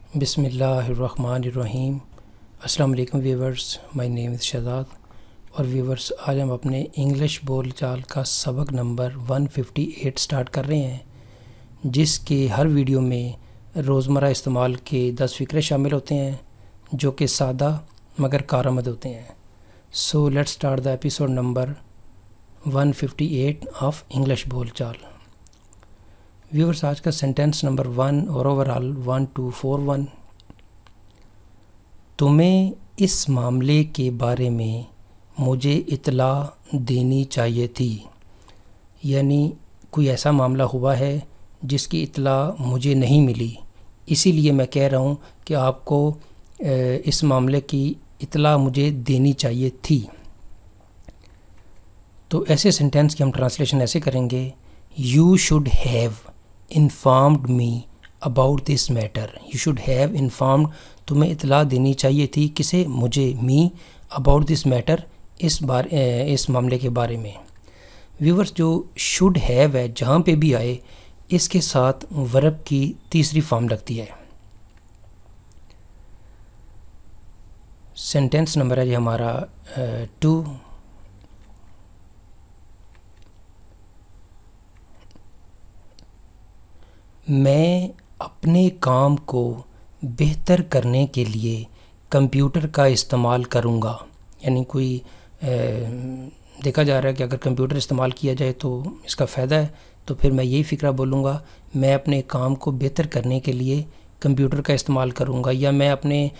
बिस्मिल्लाहिर्रहमानिर्रहीम। अस्सलाम वालेकुम viewers, my name is Shahzad. और व्यूवर्स, आज हम अपने इंग्लिश बोलचाल का सबक नंबर 158 स्टार्ट कर रहे हैं, जिसके हर वीडियो में रोज़मर्रा इस्तेमाल के 10 फ़िक्रे शामिल होते हैं जो कि सादा मगर कारआमद होते हैं। So let's start the episode number 158 of English बोलचाल। व्यूवर्स, आज का सेंटेंस नंबर 1 और ओवरऑल 1241। तुम्हें इस मामले के बारे में मुझे इत्तला देनी चाहिए थी। यानी कोई ऐसा मामला हुआ है जिसकी इत्तला मुझे नहीं मिली, इसीलिए मैं कह रहा हूँ कि आपको इस मामले की इत्तला मुझे देनी चाहिए थी। तो ऐसे सेंटेंस की हम ट्रांसलेशन ऐसे करेंगे, you should have informed me about this matter. You should have informed, तुम्हें इत्तला देनी चाहिए थी, किसे? मुझे। मी अबाउट दिस मैटर, इस मामले के बारे में। व्यूवर्स, जो शुड हैव है जहाँ पे भी आए, इसके साथ वर्ब की तीसरी फॉर्म लगती है। सेंटेंस नंबर है जी हमारा 2। मैं अपने काम को बेहतर करने के लिए कंप्यूटर का इस्तेमाल करूँगा। यानी कोई देखा जा रहा है कि अगर कंप्यूटर इस्तेमाल किया जाए तो इसका फ़ायदा है, तो फिर मैं यही फ़िक्रा बोलूँगा, मैं अपने काम को बेहतर करने के लिए कंप्यूटर का इस्तेमाल करूँगा, या मैं अपने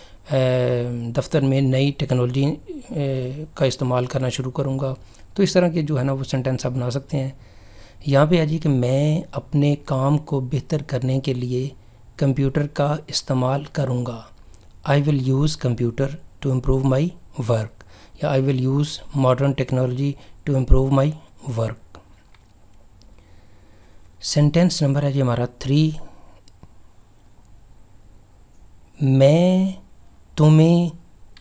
दफ्तर में नई टेक्नोलॉजी का इस्तेमाल करना शुरू करूँगा। तो इस तरह के जो है ना वो सेंटेंस आप बना सकते हैं। यहाँ पे आ जी कि मैं अपने काम को बेहतर करने के लिए कंप्यूटर का इस्तेमाल करूँगा। I will use computer to improve my work, या I will use modern technology to improve my work. Sentence number है जी हमारा 3। मैं तुम्हें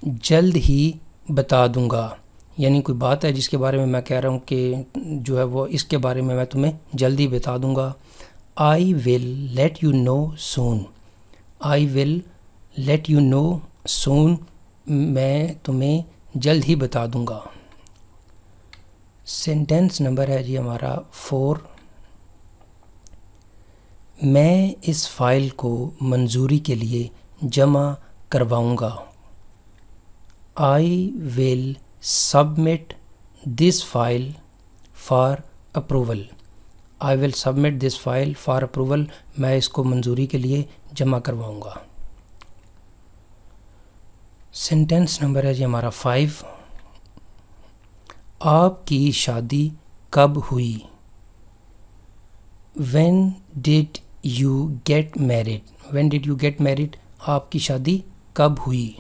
जल्द ही बता दूँगा। यानी कोई बात है जिसके बारे में मैं कह रहा हूँ कि जो है वो इसके बारे में मैं तुम्हें जल्दी बता दूँगा। I will let you know soon. I will let you know soon, मैं तुम्हें जल्द ही बता दूँगा। सेंटेंस नंबर है जी हमारा 4। मैं इस फ़ाइल को मंजूरी के लिए जमा करवाऊँगा। I will submit this file for approval. I will submit this file for approval, मैं इसको मंजूरी के लिए जमा करवाऊँगा। सेंटेंस नंबर है जी हमारा 5। आपकी शादी कब हुई? When did you get married. When did you get married, आपकी शादी कब हुई?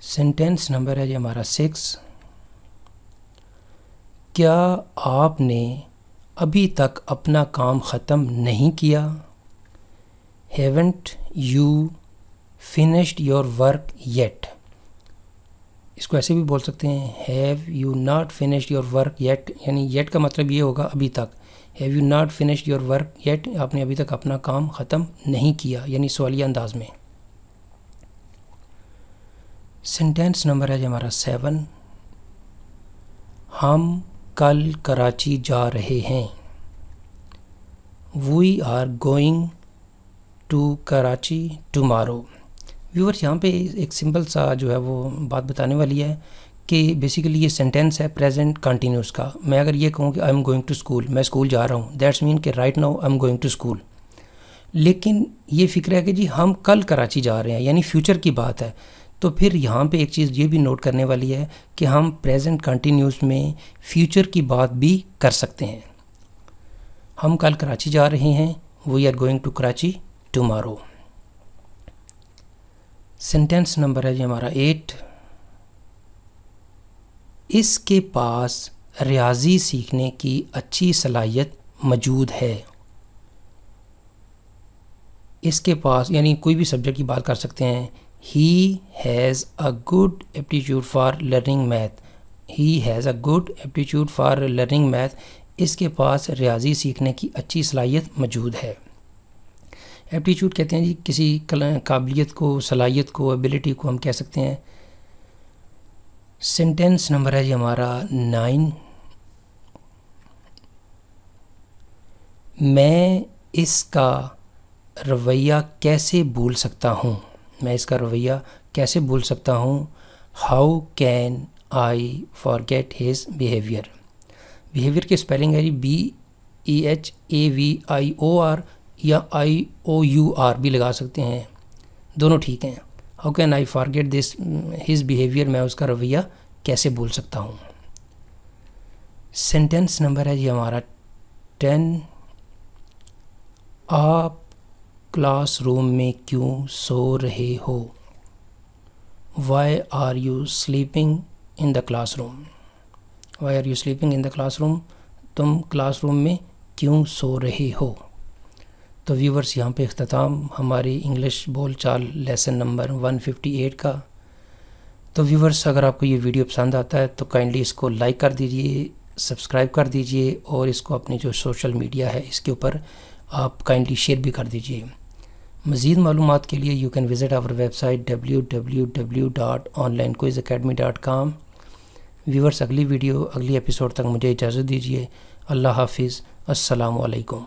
सेंटेंस नंबर है जी हमारा 6। क्या आपने अभी तक अपना काम ख़त्म नहीं किया? Haven't you finished your work yet. इसको ऐसे भी बोल सकते हैं, have you not finished your work yet. यानी येट का मतलब ये होगा अभी तक। Have you not finished your work yet, आपने अभी तक अपना काम ख़त्म नहीं किया, यानी सवालिया अंदाज में। सेंटेंस नंबर है जी हमारा 7। हम कल कराची जा रहे हैं। We are going to Karachi tomorrow. Viewers, यहाँ पे एक सिंपल सा जो है वो बात बताने वाली है कि बेसिकली ये सेंटेंस है प्रेजेंट कंटिन्यूस का। मैं अगर ये कहूँ कि I am going to school, मैं स्कूल जा रहा हूँ, दैट्स मीन कि right now I am going to school. लेकिन ये फिक्र है कि जी हम कल कराची जा रहे हैं, यानी फ्यूचर की बात है। तो फिर यहाँ पे एक चीज़ ये भी नोट करने वाली है कि हम प्रेजेंट कंटिन्यूस में फ्यूचर की बात भी कर सकते हैं। हम कल कराची जा रहे हैं, we are going to Karachi tomorrow. Sentence number है जी हमारा 8। इसके पास रियाजी सीखने की अच्छी सलाहियत मौजूद है। इसके पास यानी कोई भी सब्जेक्ट की बात कर सकते हैं। He has a good aptitude for learning math. He has a good aptitude for learning math. इसके पास रियाजी सीखने की अच्छी सलाहियत मौजूद है। एप्टीट्यूड कहते हैं जी किसी काबिलियत को, सलाहियत को, एबिलिटी को हम कह सकते हैं। सेंटेंस नंबर है जी हमारा 9। मैं इसका रवैया कैसे भूल सकता हूँ। मैं इसका रवैया कैसे भूल सकता हूँ। How can I forget his behaviour. Behaviour की स्पेलिंग है जी BEHAVIOR या IOUR भी लगा सकते हैं, दोनों ठीक हैं। How can I forget this his behaviour. मैं उसका रवैया कैसे भूल सकता हूँ। सेंटेंस नंबर है जी हमारा 10। आप क्लासरूम में क्यों सो रहे हो। Why are you sleeping in the classroom. Why are you sleeping in the classroom. तुम क्लासरूम में क्यों सो रहे हो। तो व्यूवर्स, यहाँ पे इख्तिताम हमारी इंग्लिश बोलचाल लेसन नंबर 158 का। तो व्यूवर्स, अगर आपको ये वीडियो पसंद आता है तो काइंडली इसको लाइक कर दीजिए, सब्सक्राइब कर दीजिए और इसको अपनी जो सोशल मीडिया है इसके ऊपर आप काइंडली शेयर भी कर दीजिए। मज़ीद मालूमात के लिए you can visit our website www.onlinequizacademy.com। Viewers, अगली वीडियो, अगली एपिसोड तक मुझे इजाज़त दीजिए। अल्लाह हाफिज़। अस्सलामु अलैकुम।